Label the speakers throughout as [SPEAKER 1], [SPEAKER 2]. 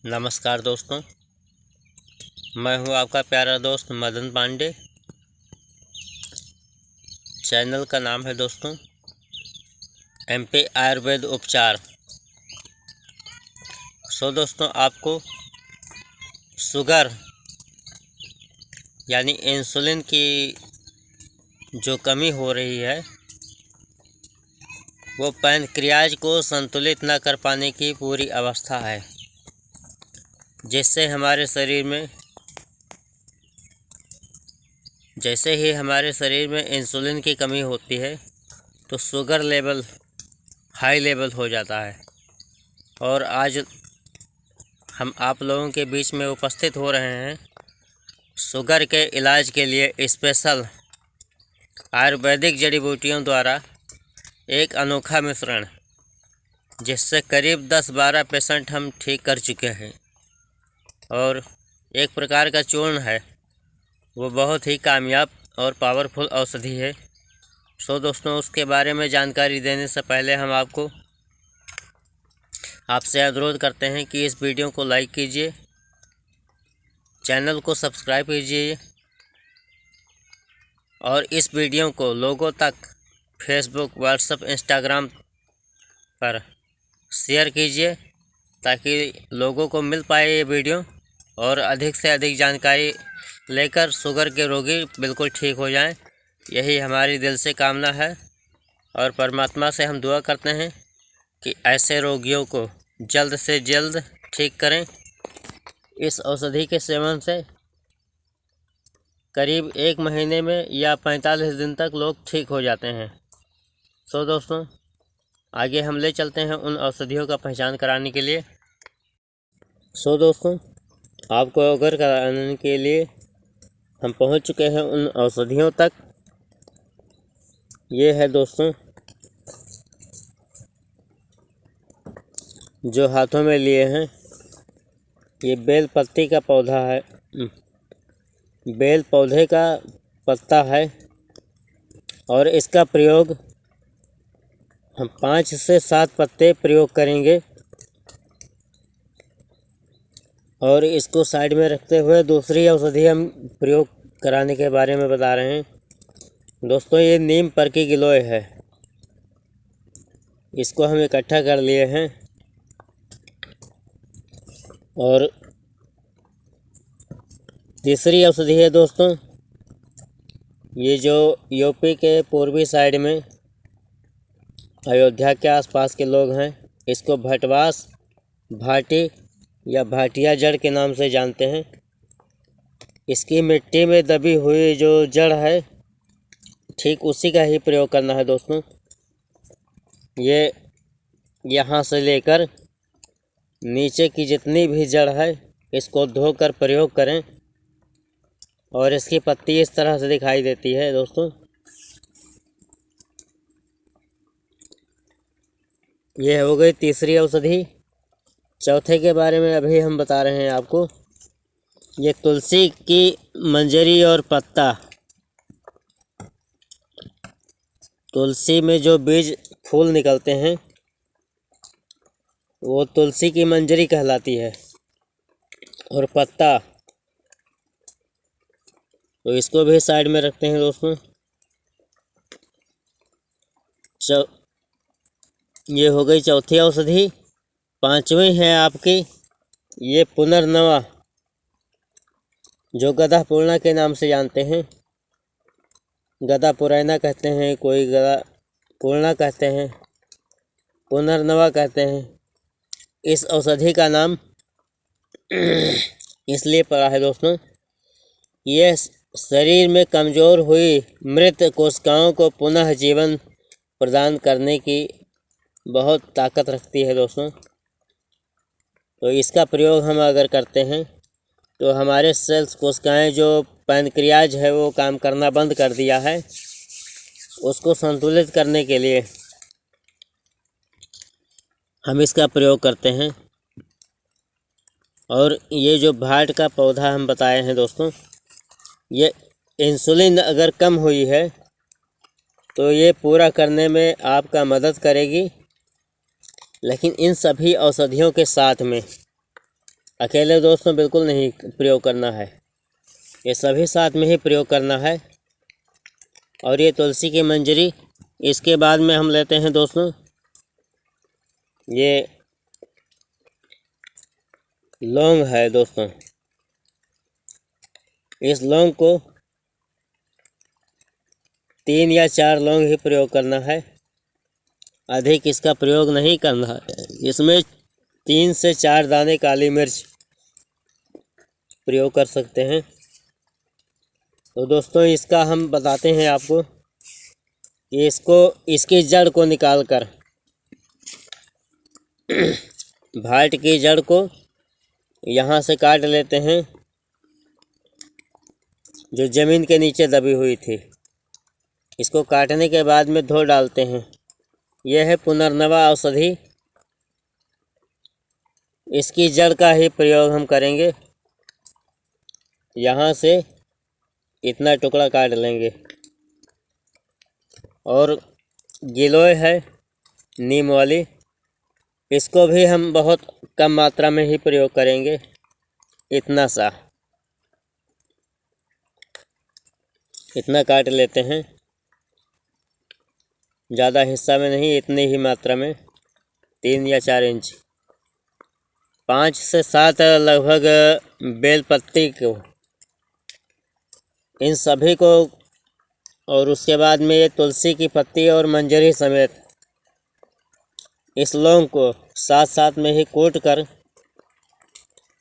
[SPEAKER 1] नमस्कार दोस्तों, मैं हूं आपका प्यारा दोस्त मदन पांडे। चैनल का नाम है दोस्तों एमपी आयुर्वेद उपचार। दोस्तों, आपको शुगर यानी इंसुलिन की जो कमी हो रही है वो पैनक्रियाज को संतुलित न कर पाने की पूरी अवस्था है, जिससे हमारे शरीर में जैसे ही हमारे शरीर में इंसुलिन की कमी होती है तो शुगर लेवल हाई लेवल हो जाता है। और आज हम आप लोगों के बीच में उपस्थित हो रहे हैं शुगर के इलाज के लिए स्पेशल आयुर्वेदिक जड़ी बूटियों द्वारा एक अनोखा मिश्रण, जिससे करीब 10-12 पेशेंट हम ठीक कर चुके हैं। और एक प्रकार का चूर्ण है, वो बहुत ही कामयाब और पावरफुल औषधि है। दोस्तों, उसके बारे में जानकारी देने से पहले हम आपसे अनुरोध करते हैं कि इस वीडियो को लाइक कीजिए, चैनल को सब्सक्राइब कीजिए और इस वीडियो को लोगों तक फेसबुक, व्हाट्सएप, इंस्टाग्राम पर शेयर कीजिए ताकि लोगों को मिल पाए ये वीडियो और अधिक से अधिक जानकारी लेकर शुगर के रोगी बिल्कुल ठीक हो जाएं। यही हमारी दिल से कामना है और परमात्मा से हम दुआ करते हैं कि ऐसे रोगियों को जल्द से जल्द ठीक करें। इस औषधि के सेवन से करीब 1 महीने में या 45 दिन तक लोग ठीक हो जाते हैं। दोस्तों, आगे हम ले चलते हैं उन औषधियों का पहचान कराने के लिए। दोस्तों, आपको अवगत कराने के लिए हम पहुंच चुके हैं उन औषधियों तक। ये है दोस्तों जो हाथों में लिए हैं, ये बेल पत्ती का पौधा है, बेल पौधे का पत्ता है और इसका प्रयोग हम 5 से 7 पत्ते प्रयोग करेंगे। और इसको साइड में रखते हुए दूसरी औषधि हम प्रयोग कराने के बारे में बता रहे हैं। दोस्तों, ये नीम पर की गिलोय है, इसको हम इकट्ठा कर लिए हैं। और तीसरी औषधि है दोस्तों, ये जो यूपी के पूर्वी साइड में अयोध्या के आसपास के लोग हैं, इसको भटवास, भाटी या भाटिया जड़ के नाम से जानते हैं। इसकी मिट्टी में दबी हुई जो जड़ है, ठीक उसी का ही प्रयोग करना है दोस्तों। ये यहाँ से लेकर नीचे की जितनी भी जड़ है इसको धोकर प्रयोग करें। और इसकी पत्ती इस तरह से दिखाई देती है दोस्तों। ये हो गई तीसरी औषधि। चौथे के बारे में अभी हम बता रहे हैं आपको। ये तुलसी की मंजरी और पत्ता, तुलसी में जो बीज फूल निकलते हैं वो तुलसी की मंजरी कहलाती है। और पत्ता, तो इसको भी साइड में रखते हैं दोस्तों। ये हो गई चौथी औषधि। पांचवी है आपकी ये पुनर्नवा, जो गदा पूर्णा के नाम से जानते हैं। गदा पुरैना कहते हैं, कोई गदा पूर्णा कहते हैं, पुनर्नवा कहते हैं। इस औषधि का नाम इसलिए पड़ा है दोस्तों, ये शरीर में कमज़ोर हुई मृत कोशिकाओं को पुनः जीवन प्रदान करने की बहुत ताकत रखती है दोस्तों। तो इसका प्रयोग हम अगर करते हैं तो हमारे सेल्स कोशिकाएं, जो पैनक्रियाज है वो काम करना बंद कर दिया है, उसको संतुलित करने के लिए हम इसका प्रयोग करते हैं। और ये जो भाट का पौधा हम बताए हैं दोस्तों, ये इंसुलिन अगर कम हुई है तो ये पूरा करने में आपका मदद करेगी। लेकिन इन सभी औषधियों के साथ में अकेले दोस्तों बिल्कुल नहीं प्रयोग करना है, ये सभी साथ में ही प्रयोग करना है। और ये तुलसी की मंजरी, इसके बाद में हम लेते हैं दोस्तों ये लौंग है दोस्तों। इस लौंग को 3 या 4 लौंग ही प्रयोग करना है, अधिक इसका प्रयोग नहीं करना है। इसमें 3 से 4 दाने काली मिर्च प्रयोग कर सकते हैं। तो दोस्तों इसका हम बताते हैं आपको कि इसकी जड़ को निकालकर भाट की जड़ को यहाँ से काट लेते हैं, जो ज़मीन के नीचे दबी हुई थी। इसको काटने के बाद में धो डालते हैं। यह है पुनर्नवा औषधि, इसकी जड़ का ही प्रयोग हम करेंगे। यहाँ से इतना टुकड़ा काट लेंगे। और गिलोय है नीम वाली, इसको भी हम बहुत कम मात्रा में ही प्रयोग करेंगे। इतना काट लेते हैं, ज़्यादा हिस्सा में नहीं, इतनी ही मात्रा में 3 या 4 इंच। 5 से 7 लगभग बेल पत्ती को, इन सभी को, और उसके बाद में ये तुलसी की पत्ती और मंजरी समेत इस लौंग को साथ साथ में ही कूट कर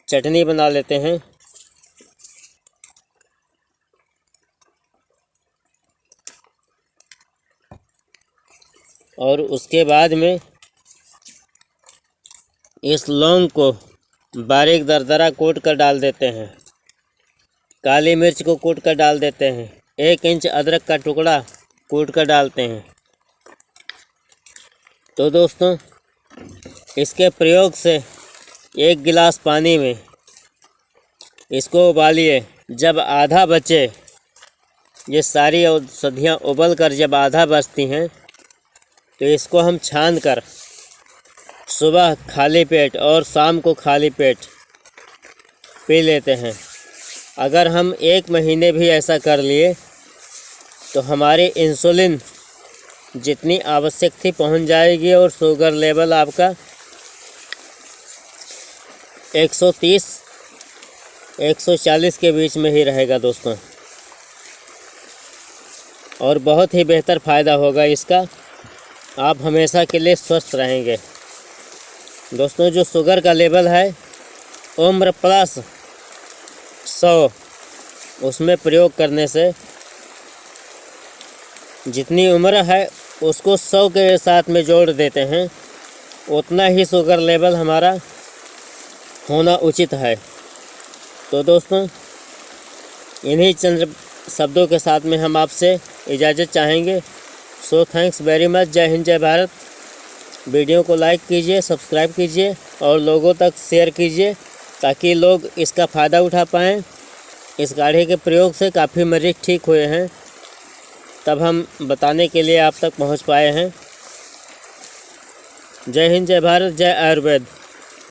[SPEAKER 1] चटनी बना लेते हैं। और उसके बाद में इस लौंग को बारीक दरदरा कूट कर डाल देते हैं। काली मिर्च को कूट कर डाल देते हैं। 1 इंच अदरक का टुकड़ा कूट कर डालते हैं। तो दोस्तों इसके प्रयोग से 1 गिलास पानी में इसको उबालिए। जब आधा बचे, ये सारी औषधियाँ उबल कर जब आधा बचती हैं, तो इसको हम छान कर सुबह खाली पेट और शाम को खाली पेट पी लेते हैं। अगर हम 1 महीने भी ऐसा कर लिए तो हमारी इंसुलिन जितनी आवश्यक थी पहुंच जाएगी और शुगर लेवल आपका 130 140 के बीच में ही रहेगा दोस्तों। और बहुत ही बेहतर फ़ायदा होगा इसका, आप हमेशा के लिए स्वस्थ रहेंगे। दोस्तों जो शुगर का लेवल है उम्र प्लस 100, उसमें प्रयोग करने से जितनी उम्र है उसको 100 के साथ में जोड़ देते हैं, उतना ही शुगर लेवल हमारा होना उचित है। तो दोस्तों इन्हीं चंद शब्दों के साथ में हम आपसे इजाज़त चाहेंगे। So thanks very much. जय हिंद, जय भारत। वीडियो को लाइक कीजिए, सब्सक्राइब कीजिए और लोगों तक शेयर कीजिए, ताकि लोग इसका फ़ायदा उठा पाएँ। इस काढ़े के प्रयोग से काफ़ी मरीज ठीक हुए हैं, तब हम बताने के लिए आप तक पहुंच पाए हैं। जय हिंद, जय भारत, जय आयुर्वेद।